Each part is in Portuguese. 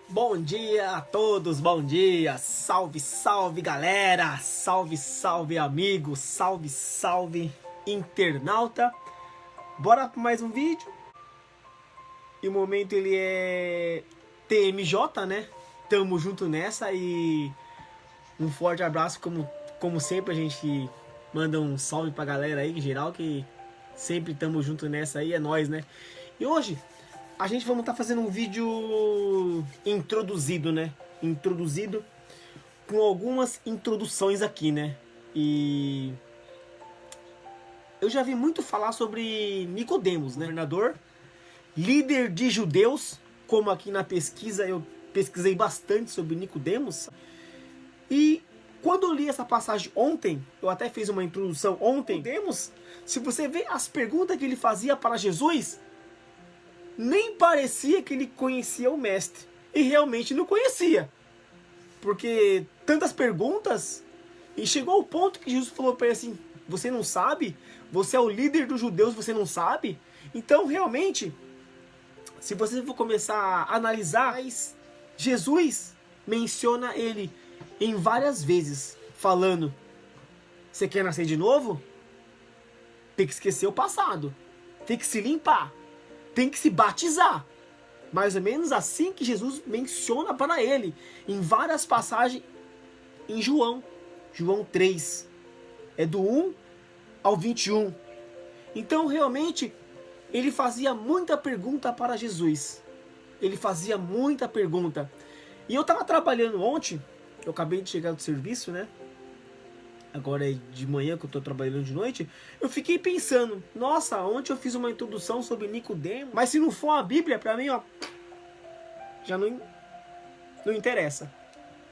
Bom dia a todos, bom dia, salve, salve galera, salve, salve amigo, salve, salve internauta. Bora para mais um vídeo. E o momento ele é TMJ, né? Tamo junto nessa e um forte abraço, como sempre a gente manda um salve pra galera aí, em geral, que sempre tamo junto nessa aí, é nóis, né? E hoje a gente vamos estar fazendo um vídeo introduzido, né? Introduzido com algumas introduções aqui, né? E eu já vi muito falar sobre Nicodemos, né? Governador, líder de judeus, como aqui na pesquisa eu pesquisei bastante sobre Nicodemos. E quando eu li essa passagem ontem, eu até fiz uma introdução ontem, Nicodemos, se você vê as perguntas que ele fazia para Jesus, nem parecia que ele conhecia o mestre. E realmente não conhecia. Porque tantas perguntas. E chegou ao ponto que Jesus falou para ele assim: você não sabe? Você é o líder dos judeus, você não sabe? Então realmente, se você for começar a analisar, Jesus menciona ele em várias vezes, falando: você quer nascer de novo? Tem que esquecer o passado. Tem que se limpar. Tem que se batizar. Mais ou menos assim que Jesus menciona para ele em várias passagens em João 3. É do 1 ao 21. Então realmente ele fazia muita pergunta para Jesus. Ele fazia muita pergunta. E eu estava trabalhando ontem, eu acabei de chegar do serviço, né? Agora é de manhã que eu estou trabalhando de noite, eu fiquei pensando, nossa, ontem eu fiz uma introdução sobre Nicodemos, mas se não for a Bíblia, para mim, ó, já não interessa.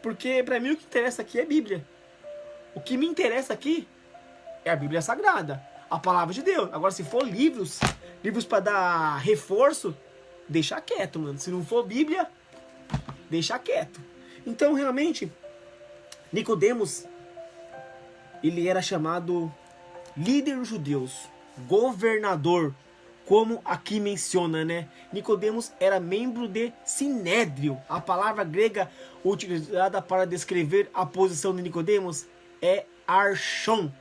Porque para mim o que interessa aqui é a Bíblia. O que me interessa aqui é a Bíblia Sagrada, a Palavra de Deus. Agora se for livros para dar reforço, deixa quieto, mano. Se não for Bíblia, deixa quieto. Então realmente, Nicodemos, ele era chamado líder dos judeus, governador, como aqui menciona, né? Nicodemos era membro de Sinédrio. A palavra grega utilizada para descrever a posição de Nicodemos é archon,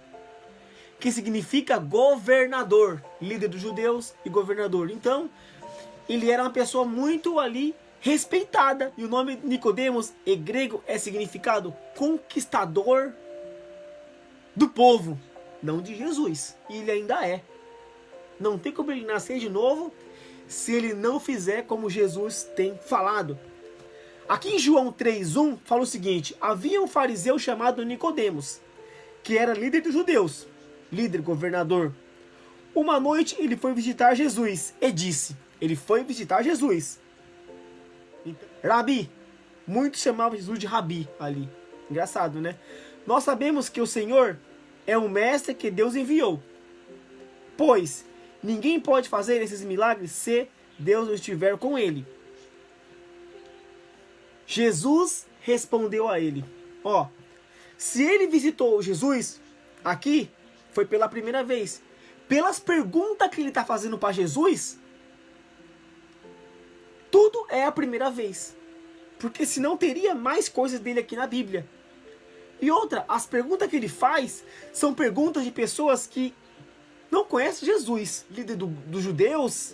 que significa governador, líder dos judeus e governador. Então, ele era uma pessoa muito ali respeitada. E o nome Nicodemos em grego é significado conquistador do povo, não de Jesus. E ele ainda é. Não tem como ele nascer de novo se ele não fizer como Jesus tem falado. Aqui em João 3:1 fala o seguinte: havia um fariseu chamado Nicodemos, que era líder dos judeus, líder, governador. Uma noite ele foi visitar Jesus e disse, ele foi visitar Jesus. Rabi, muitos chamavam Jesus de Rabi ali. Engraçado, né? Nós sabemos que o Senhor é um mestre que Deus enviou. Pois ninguém pode fazer esses milagres se Deus não estiver com ele. Jesus respondeu a ele: ó, se ele visitou Jesus aqui, foi pela primeira vez. Pelas perguntas que ele está fazendo para Jesus, tudo é a primeira vez. Porque senão teria mais coisas dele aqui na Bíblia. E outra, as perguntas que ele faz são perguntas de pessoas que não conhecem Jesus. Líder dos judeus,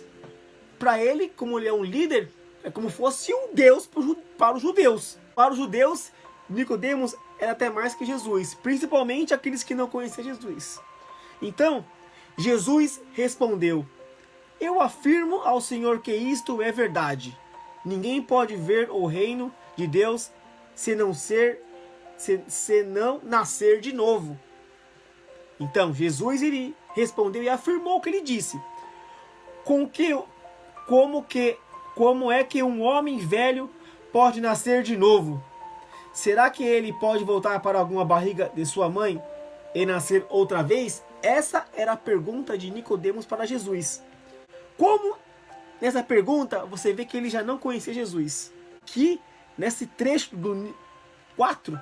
para ele, como ele é um líder, é como fosse um Deus para os judeus. Para os judeus, Nicodemos era até mais que Jesus, principalmente aqueles que não conheciam Jesus. Então, Jesus respondeu: eu afirmo ao Senhor que isto é verdade. Ninguém pode ver o reino de Deus se não nascer de novo. Então Jesus ele respondeu e afirmou o que ele disse. Como é que um homem velho pode nascer de novo? Será que ele pode voltar para alguma barriga de sua mãe e nascer outra vez? Essa era a pergunta de Nicodemos para Jesus. Como nessa pergunta você vê que ele já não conhecia Jesus. Que nesse trecho do 4,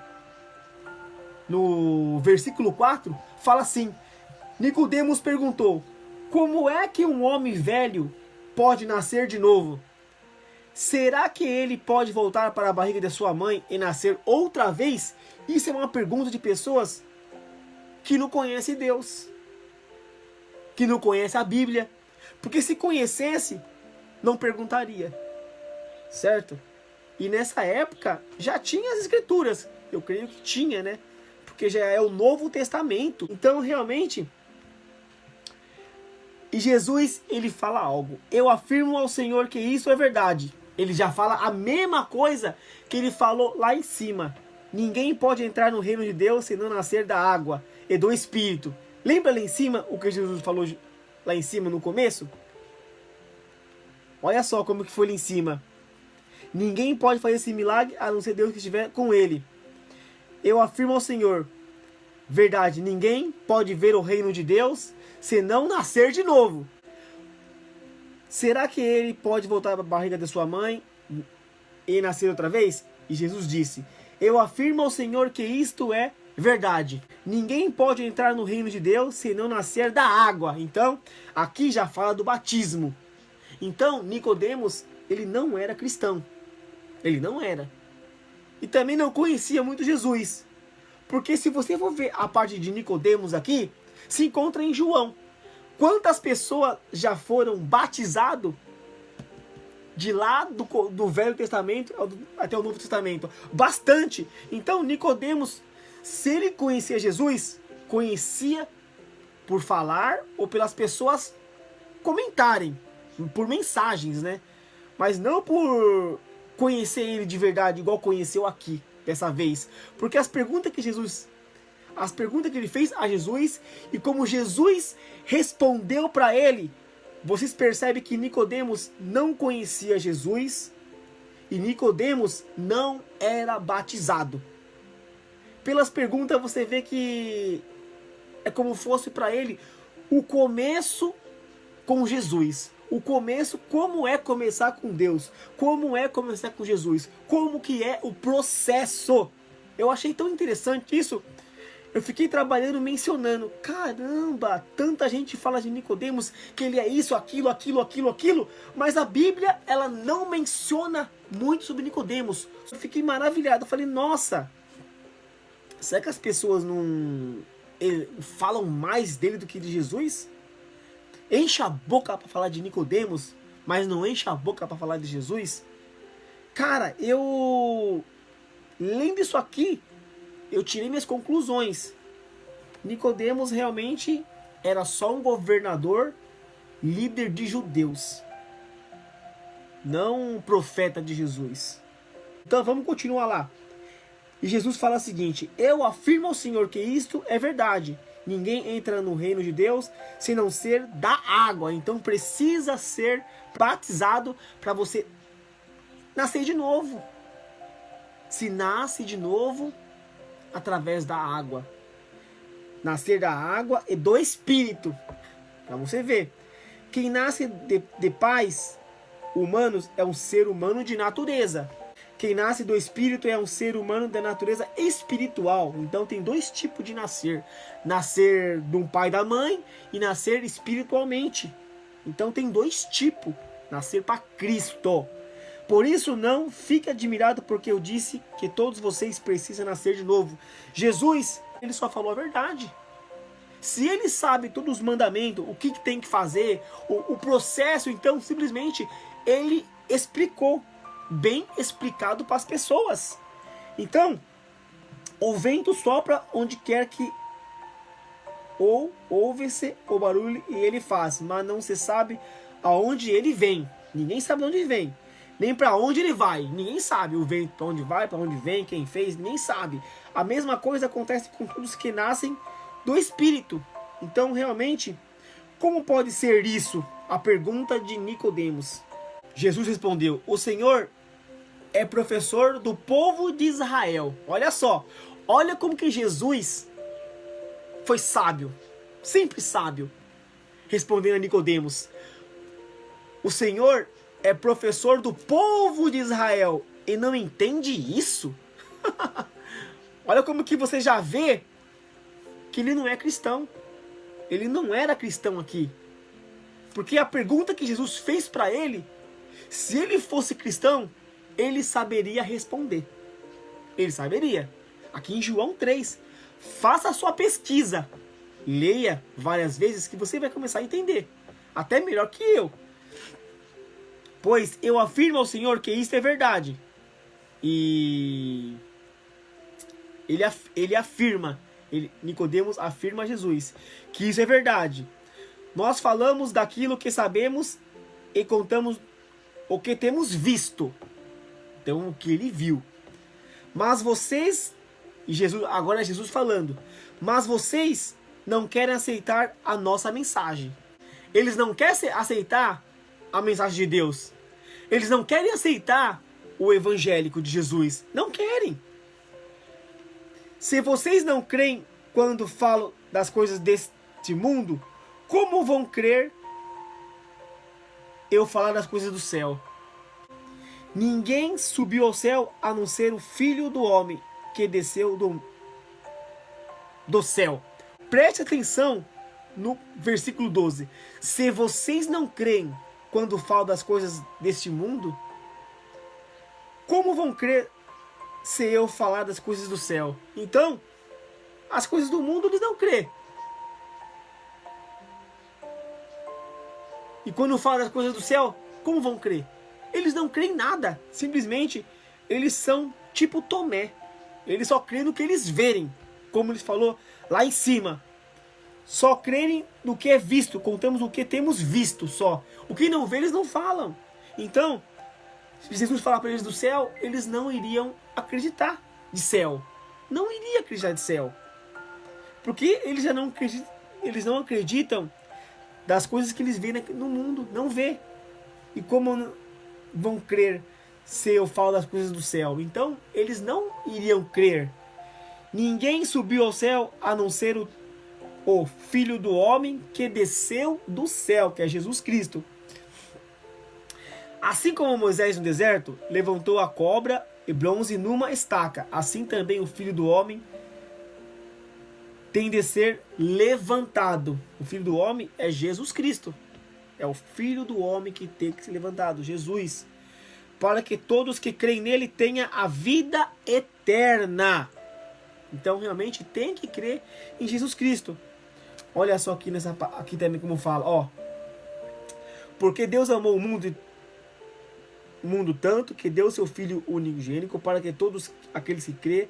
no versículo 4, fala assim: Nicodemos perguntou: como é que um homem velho pode nascer de novo? será que ele pode voltar para a barriga de sua mãe e nascer outra vez? Isso é uma pergunta de pessoas que não conhecem Deus, que não conhecem a Bíblia. Porque se conhecesse, não perguntaria, certo? E nessa época já tinha as escrituras, eu creio que tinha, né? Porque já é o Novo Testamento. Então realmente, e Jesus, ele fala algo: eu afirmo ao Senhor que isso é verdade. Ele já fala a mesma coisa que ele falou lá em cima: ninguém pode entrar no reino de Deus se não nascer da água e do Espírito. Lembra lá em cima o que Jesus falou lá em cima no começo? Olha só como que foi lá em cima. Ninguém pode fazer esse milagre a não ser Deus que estiver com ele. Eu afirmo ao Senhor, verdade, ninguém pode ver o reino de Deus se não nascer de novo. Será que ele pode voltar para a barriga da sua mãe e nascer outra vez? E Jesus disse: eu afirmo ao Senhor que isto é verdade. Ninguém pode entrar no reino de Deus se não nascer da água. Então, aqui já fala do batismo. Então, Nicodemos, ele não era cristão. Ele não era. E também não conhecia muito Jesus. Porque se você for ver a parte de Nicodemos aqui, se encontra em João. Quantas pessoas já foram batizadas de lá do Velho Testamento até o Novo Testamento? Bastante. Então, Nicodemos, se ele conhecia Jesus, conhecia por falar ou pelas pessoas comentarem, por mensagens, né? Mas não por conhecer ele de verdade, igual conheceu aqui, dessa vez. Porque as perguntas que ele fez a Jesus e como Jesus respondeu para ele, vocês percebem que Nicodemos não conhecia Jesus e Nicodemos não era batizado. Pelas perguntas você vê que é como fosse para ele o começo com Jesus. O começo, como é começar com Deus, como é começar com Jesus, como que é o processo. Eu achei tão interessante isso. Eu fiquei trabalhando, mencionando, caramba, tanta gente fala de Nicodemos, que ele é isso, aquilo, mas a Bíblia, ela não menciona muito sobre Nicodemos. Eu fiquei maravilhado, eu falei, nossa, será que as pessoas não falam mais dele do que de Jesus? Enche a boca para falar de Nicodemos, mas não enche a boca para falar de Jesus? Cara, eu lendo isso aqui, eu tirei minhas conclusões. Nicodemos realmente era só um governador, líder de judeus, não um profeta de Jesus. Então vamos continuar lá. E Jesus fala o seguinte: eu afirmo ao Senhor que isto é verdade. Ninguém entra no reino de Deus se não ser da água. Então precisa ser batizado para você nascer de novo. Se nasce de novo através da água. Nascer da água e do Espírito. Para você ver. Quem nasce de pais humanos é um ser humano de natureza. Quem nasce do Espírito é um ser humano da natureza espiritual. Então tem dois tipos de nascer. Nascer de um pai e da mãe e nascer espiritualmente. Então tem dois tipos. Nascer para Cristo. Por isso não fique admirado porque eu disse que todos vocês precisam nascer de novo. Jesus, ele só falou a verdade. Se ele sabe todos os mandamentos, o que tem que fazer, o processo, então simplesmente ele explicou. Bem explicado para as pessoas. Então, o vento sopra onde quer que ou ouve-se o barulho e ele faz, mas não se sabe aonde ele vem. Ninguém sabe de onde vem, nem para onde ele vai. Ninguém sabe o vento para onde vai, para onde vem, quem fez, ninguém sabe. A mesma coisa acontece com todos que nascem do Espírito. Então, realmente, como pode ser isso? A pergunta de Nicodemos. Jesus respondeu: o Senhor é professor do povo de Israel. Olha só, olha como que Jesus foi sábio, sempre sábio, respondendo a Nicodemos. O Senhor é professor do povo de Israel e não entende isso? Olha como que você já vê que ele não é cristão. Ele não era cristão aqui. Porque a pergunta que Jesus fez para ele Se ele fosse cristão, ele saberia responder. Ele saberia. Aqui em João 3, faça a sua pesquisa. Leia várias vezes que você vai começar a entender. Até melhor que eu. Pois eu afirmo ao Senhor que isto é verdade. E Nicodemos afirma a Jesus que isso é verdade. Nós falamos daquilo que sabemos e contamos o que temos visto. Então, o que ele viu. Mas vocês, e Jesus, agora é Jesus falando, mas vocês não querem aceitar a nossa mensagem. Eles não querem aceitar a mensagem de Deus. Eles não querem aceitar o evangélico de Jesus. Não querem. Se vocês não creem quando falo das coisas deste mundo, como vão crer eu falar das coisas do céu? Ninguém subiu ao céu a não ser o Filho do Homem que desceu do céu. Preste atenção no versículo 12. Se vocês não creem quando falo das coisas deste mundo, como vão crer se eu falar das coisas do céu? Então, as coisas do mundo eles não creem. E quando falo das coisas do céu, como vão crer? Eles não creem em nada. Simplesmente, eles são tipo Tomé. Eles só creem no que eles verem. Como ele falou lá em cima. Só creem no que é visto. Contamos o que temos visto só. O que não vê, eles não falam. Então, se Jesus falar para eles do céu, eles não iriam acreditar de céu. Não iriam acreditar de céu. Porque eles já não acreditam, eles não acreditam das coisas que eles veem no mundo. Não vê. E como vão crer se eu falo das coisas do céu? Então, eles não iriam crer. Ninguém subiu ao céu a não ser o Filho do Homem que desceu do céu, que é Jesus Cristo. Assim como Moisés no deserto levantou a cobra e bronze numa estaca, assim também o Filho do Homem tem de ser levantado. O Filho do Homem é Jesus Cristo. É o Filho do Homem que tem que ser levantado, Jesus. Para que todos que creem nele tenham a vida eterna. Então realmente tem que crer em Jesus Cristo. Olha só aqui também como fala. Ó, porque Deus amou o mundo tanto que deu seu Filho unigênito para que todos aqueles que crê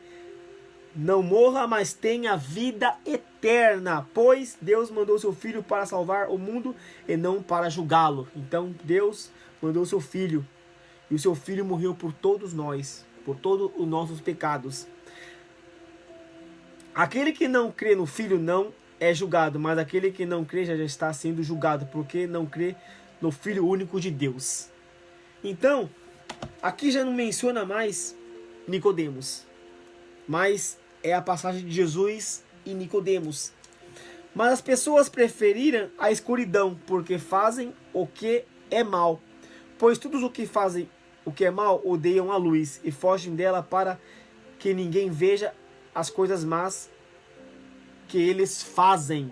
não morra, mas tenha vida eterna. Pois Deus mandou seu Filho para salvar o mundo e não para julgá-lo. Então Deus mandou seu Filho. E o seu Filho morreu por todos nós. Por todos os nossos pecados. Aquele que não crê no Filho não é julgado. Mas aquele que não crê já está sendo julgado. Porque não crê no Filho único de Deus. Então, aqui já não menciona mais Nicodemos. Mas é a passagem de Jesus e Nicodemos. Mas as pessoas preferiram a escuridão, porque fazem o que é mal. Pois todos os que fazem o que é mal odeiam a luz e fogem dela para que ninguém veja as coisas más que eles fazem.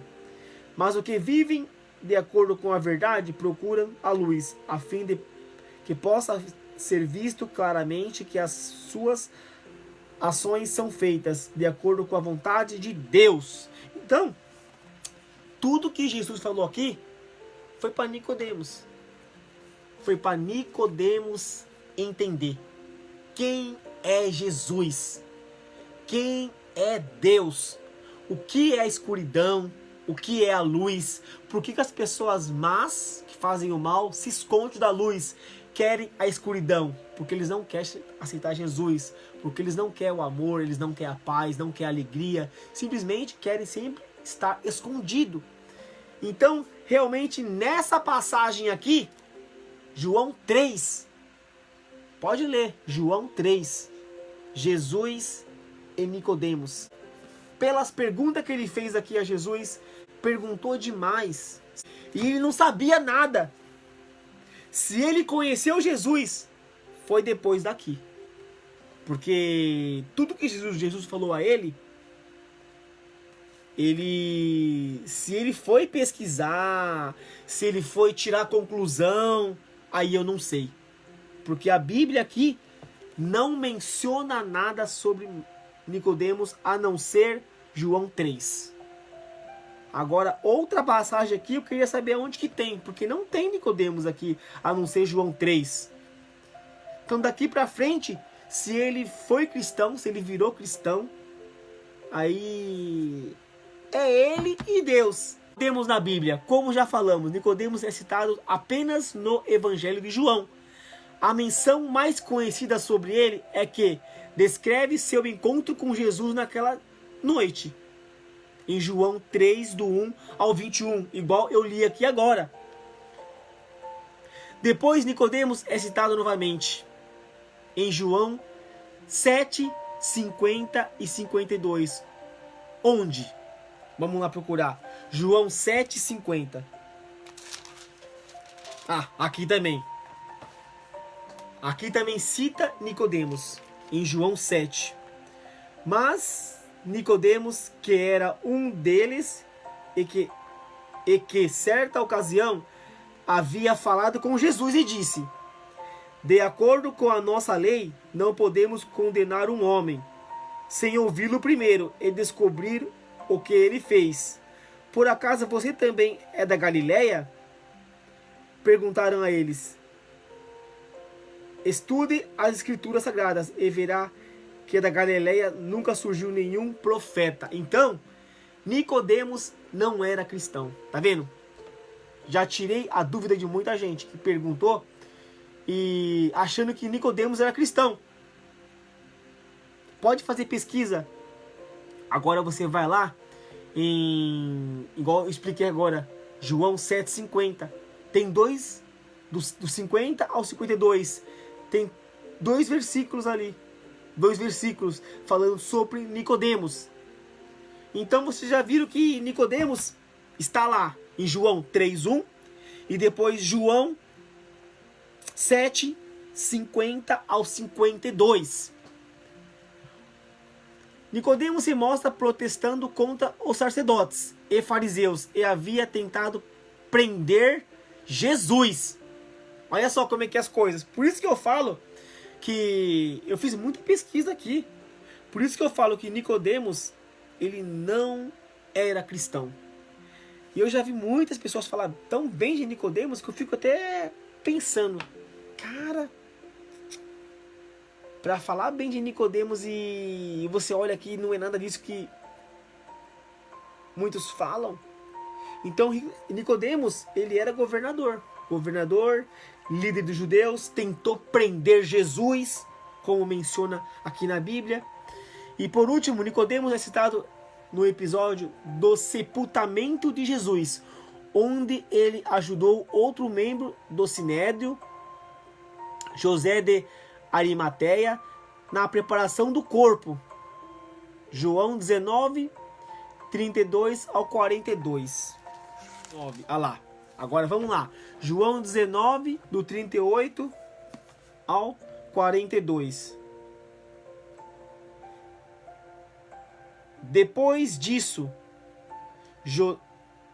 Mas os que vivem de acordo com a verdade procuram a luz, a fim de que possa ser visto claramente que as suas ações são feitas de acordo com a vontade de Deus. Então, tudo que Jesus falou aqui foi para Nicodemos. Foi para Nicodemos entender quem é Jesus, quem é Deus, o que é a escuridão, o que é a luz, por que as pessoas más que fazem o mal se escondem da luz, querem a escuridão, porque eles não querem aceitar Jesus, porque eles não querem o amor, eles não querem a paz, não querem a alegria, simplesmente querem sempre estar escondido. Então, realmente, nessa passagem aqui, João 3, pode ler, João 3, Jesus e Nicodemos. Pelas perguntas que ele fez aqui a Jesus, perguntou demais, e ele não sabia nada. Se ele conheceu Jesus, foi depois daqui. Porque tudo que Jesus falou a ele, se ele foi pesquisar, se ele foi tirar conclusão, aí eu não sei. Porque a Bíblia aqui não menciona nada sobre Nicodemos, a não ser João 3. Agora, outra passagem aqui, eu queria saber onde que tem, porque não tem Nicodemos aqui, a não ser João 3. Então, daqui para frente, se ele foi cristão, se ele virou cristão, aí é ele e Deus. Temos na Bíblia, como já falamos, Nicodemos é citado apenas no Evangelho de João. A menção mais conhecida sobre ele é que descreve seu encontro com Jesus naquela noite. Em João 3, do 1 ao 21, igual eu li aqui agora. Depois Nicodemos é citado novamente em João 7, 50 e 52. Onde? Vamos lá procurar. João 7, 50. Aqui também. Aqui também cita Nicodemos, em João 7. Mas Nicodemos, que era um deles, e que certa ocasião havia falado com Jesus e disse: de acordo com a nossa lei, não podemos condenar um homem sem ouvi-lo primeiro e descobrir o que ele fez. Por acaso você também é da Galileia? Perguntaram a eles. Estude as escrituras sagradas e verá que da Galileia nunca surgiu nenhum profeta. Então, Nicodemos não era cristão. Tá vendo? Já tirei a dúvida de muita gente que perguntou e achando que Nicodemos era cristão. Pode fazer pesquisa. Agora você vai lá igual eu expliquei agora, João 7,50. Tem dois, do 50 ao 52. Tem 2 versículos ali. 2 versículos falando sobre Nicodemos. Então vocês já viram que Nicodemos está lá em João 3:1 e depois João 7, 50 ao 52. Nicodemos se mostra protestando contra os sacerdotes e fariseus e havia tentado prender Jesus. Olha só como é que é as coisas. Por isso que eu falo que eu fiz muita pesquisa aqui. Por isso que eu falo que Nicodemos, ele não era cristão. E eu já vi muitas pessoas falar tão bem de Nicodemos que eu fico até pensando, cara, para falar bem de Nicodemos e você olha aqui, não é nada disso que muitos falam. Então Nicodemos, ele era governador, líder dos judeus, tentou prender Jesus, como menciona aqui na Bíblia. E por último, Nicodemos é citado no episódio do sepultamento de Jesus, onde ele ajudou outro membro do Sinédrio, José de Arimateia, na preparação do corpo. João 19, 32 ao 42. Olha lá. Agora vamos lá. João 19, do 38 ao 42. Depois disso,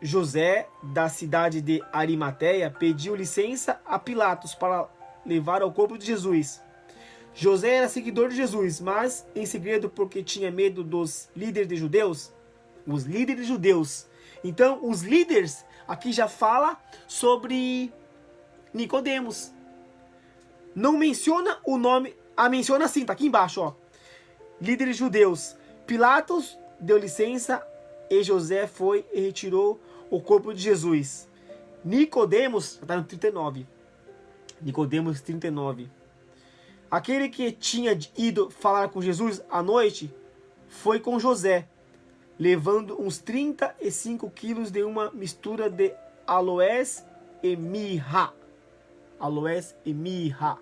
José, da cidade de Arimateia, pediu licença a Pilatos para levar ao corpo de Jesus. José era seguidor de Jesus, mas em segredo porque tinha medo dos líderes de judeus. Os líderes judeus. Então, os líderes aqui já fala sobre Nicodemos. Não menciona o nome, menciona assim, tá aqui embaixo, ó. Líderes judeus. Pilatos deu licença e José foi e retirou o corpo de Jesus. Nicodemos, está no 39. Nicodemos 39. Aquele que tinha ido falar com Jesus à noite foi com José, levando uns 35 quilos de uma mistura de aloés e mirra. Aloés e mirra.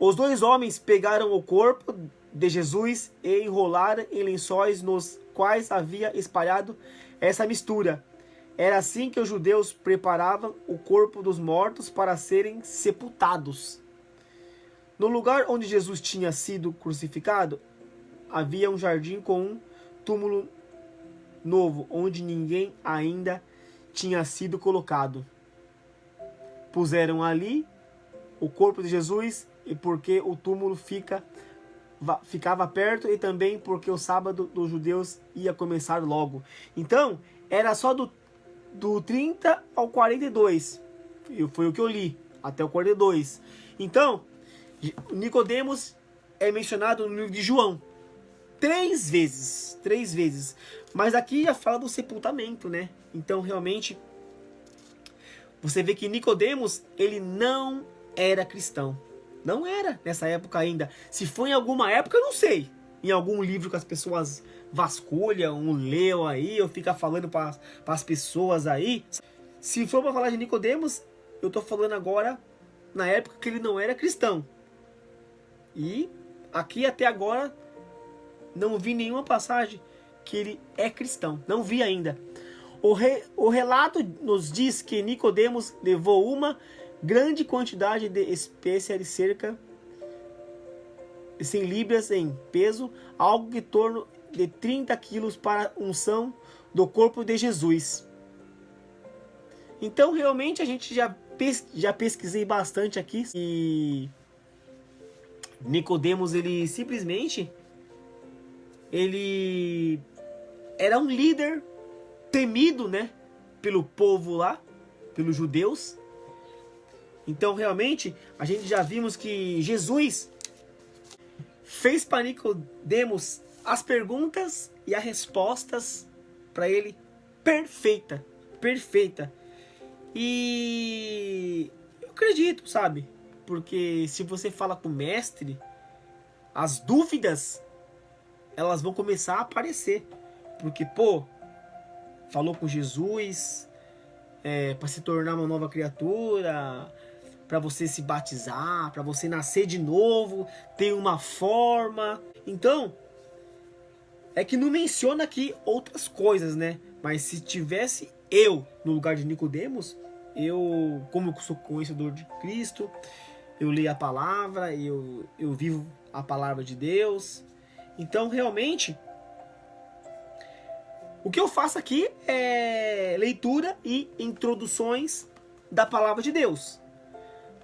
Os dois homens pegaram o corpo de Jesus e enrolaram em lençóis nos quais havia espalhado essa mistura. Era assim que os judeus preparavam o corpo dos mortos para serem sepultados. No lugar onde Jesus tinha sido crucificado, havia um jardim com um túmulo novo, onde ninguém ainda tinha sido colocado. puseram ali o corpo de Jesus e porque o túmulo ficava perto e também porque o sábado dos judeus ia começar logo. Então, era só do 30 ao 42. Foi o que eu li, até o 42. Então, Nicodemos é mencionado no livro de João 3 vezes. 3 vezes. Mas aqui já fala do sepultamento, né? Então, realmente, você vê que Nicodemos, ele não era cristão. Não era nessa época ainda. Se foi em alguma época, eu não sei. Em algum livro que as pessoas vasculham, leu aí, ou fica falando para as pessoas aí. Se for para falar de Nicodemos, eu tô falando agora na época que ele não era cristão. E aqui até agora não vi nenhuma passagem que ele é cristão. Não vi ainda. O relato nos diz que Nicodemos levou uma grande quantidade de espécie de cerca de 100 libras em peso, algo em torno de 30 quilos para unção do corpo de Jesus. Então realmente a gente já pesquisei bastante aqui e Nicodemos, ele simplesmente ele era um líder temido, né, pelo povo lá, pelos judeus. Então realmente a gente já vimos que Jesus fez para Nicodemos as perguntas e as respostas para ele perfeita. E eu acredito, sabe? Porque se você fala com o mestre, as dúvidas elas vão começar a aparecer. Porque, falou com Jesus para se tornar uma nova criatura, para você se batizar, para você nascer de novo, tem uma forma. Então, é que não menciona aqui outras coisas, né? Mas se tivesse eu no lugar de Nicodemos, como eu sou conhecedor de Cristo, eu leio a palavra, eu vivo a palavra de Deus. Então, realmente, o que eu faço aqui é leitura e introduções da palavra de Deus.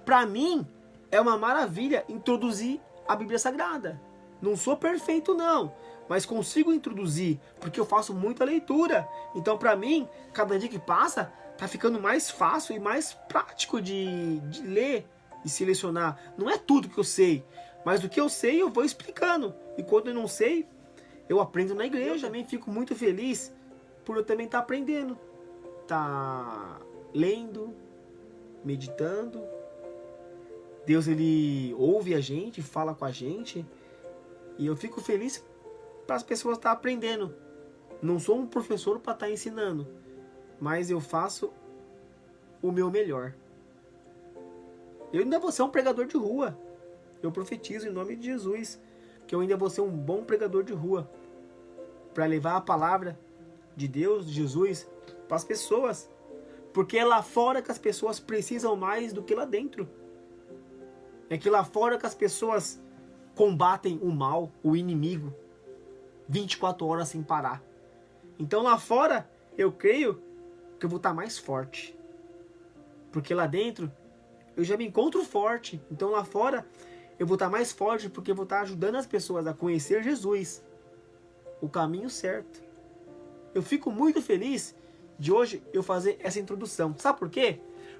Para mim, é uma maravilha introduzir a Bíblia Sagrada. Não sou perfeito, não, mas consigo introduzir, porque eu faço muita leitura. Então, para mim, cada dia que passa, tá ficando mais fácil e mais prático de ler e selecionar. Não é tudo que eu sei, mas o que eu sei eu vou explicando. E quando eu não sei, eu aprendo na igreja. Eu também fico muito feliz por eu também estar aprendendo. Tá lendo, meditando. Deus, ele ouve a gente, fala com a gente. E eu fico feliz para as pessoas estar aprendendo. Não sou um professor para estar ensinando, mas eu faço o meu melhor. Eu ainda vou ser um pregador de rua. Eu profetizo em nome de Jesus que eu ainda vou ser um bom pregador de rua para levar a palavra de Deus, de Jesus, para as pessoas. Porque é lá fora que as pessoas precisam mais do que lá dentro. É que lá fora que as pessoas combatem o mal, o inimigo, 24 horas sem parar. Então lá fora, eu creio que eu vou estar mais forte. Porque lá dentro, eu já me encontro forte. Então lá fora, eu vou estar mais forte porque eu vou estar ajudando as pessoas a conhecer Jesus, o caminho certo. Eu fico muito feliz de hoje eu fazer essa introdução. Sabe por quê?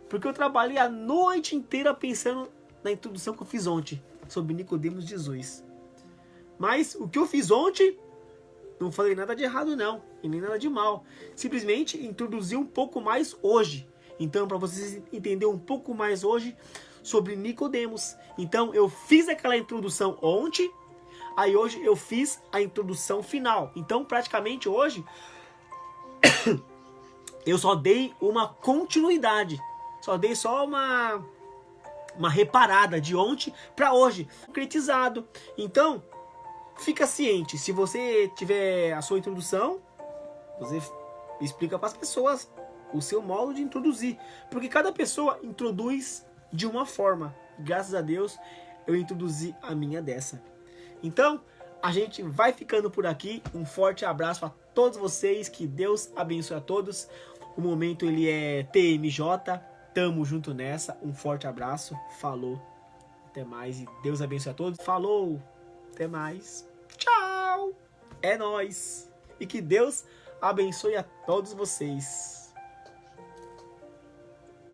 Porque eu trabalhei a noite inteira pensando na introdução que eu fiz ontem sobre Nicodemos Jesus. Mas o que eu fiz ontem, não falei nada de errado não, e nem nada de mal. Simplesmente introduzi um pouco mais hoje. Então, para vocês entenderem um pouco mais hoje sobre Nicodemos. Então, eu fiz aquela introdução ontem, aí hoje eu fiz a introdução final. Então, praticamente hoje, eu só dei uma continuidade. Só dei uma reparada de ontem para hoje, concretizado. Então, fica ciente, se você tiver a sua introdução, você explica para as pessoas o seu modo de introduzir, porque cada pessoa introduz de uma forma. Graças a Deus, eu introduzi a minha dessa. Então, a gente vai ficando por aqui. Um forte abraço a todos vocês, que Deus abençoe a todos. O momento ele é TMJ, tamo junto nessa. Um forte abraço. Falou. Até mais e Deus abençoe a todos. Falou. Até mais. Tchau. É nóis. E que Deus abençoe a todos vocês.